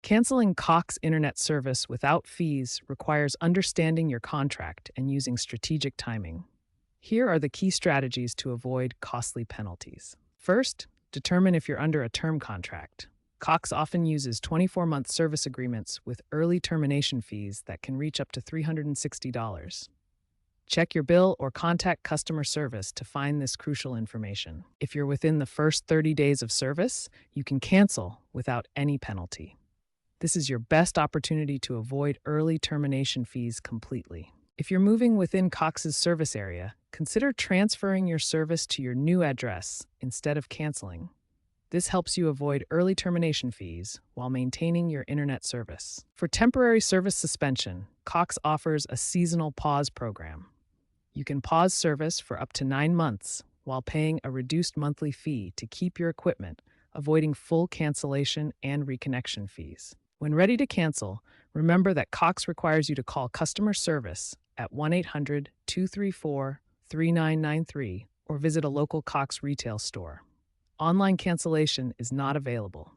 Canceling Cox internet service without fees requires understanding your contract and using strategic timing. Here are the key strategies to avoid costly penalties. First, determine if you're under a term contract. Cox often uses 24-month service agreements with early termination fees that can reach up to $360. Check your bill or contact customer service to find this crucial information. If you're within the first 30 days of service, you can cancel without any penalty. This is your best opportunity to avoid early termination fees completely. If you're moving within Cox's service area, consider transferring your service to your new address instead of canceling. This helps you avoid early termination fees while maintaining your internet service. For temporary service suspension, Cox offers a seasonal pause program. You can pause service for up to 9 months while paying a reduced monthly fee to keep your equipment, avoiding full cancellation and reconnection fees. When ready to cancel, remember that Cox requires you to call customer service at 1-800-234-3993 or visit a local Cox retail store. Online cancellation is not available.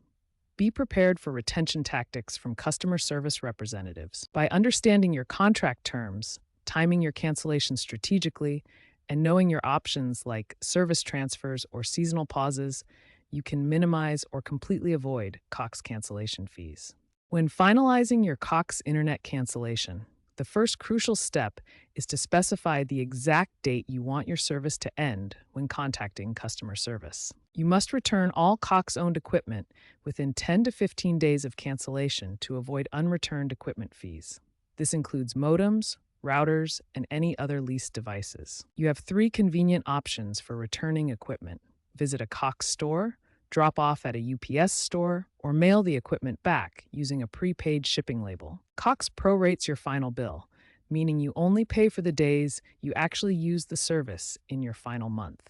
Be prepared for retention tactics from customer service representatives. By understanding your contract terms, timing your cancellation strategically, and knowing your options like service transfers or seasonal pauses, you can minimize or completely avoid Cox cancellation fees. When finalizing your Cox internet cancellation, the first crucial step is to specify the exact date you want your service to end when contacting customer service. You must return all Cox-owned equipment within 10 to 15 days of cancellation to avoid unreturned equipment fees. This includes modems, routers, and any other leased devices. You have 3 convenient options for returning equipment. Visit a Cox store, drop off at a UPS store, or mail the equipment back using a prepaid shipping label. Cox prorates your final bill, meaning you only pay for the days you actually use the service in your final month.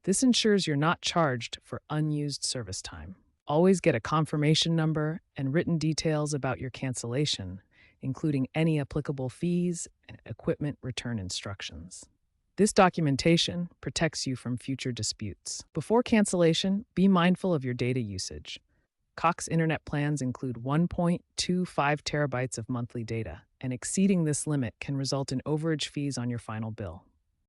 This ensures you're not charged for unused service time. Always get a confirmation number and written details about your cancellation, including any applicable fees and equipment return instructions. This documentation protects you from future disputes. Before cancellation, be mindful of your data usage. Cox internet plans include 1.25 terabytes of monthly data, and exceeding this limit can result in overage fees on your final bill.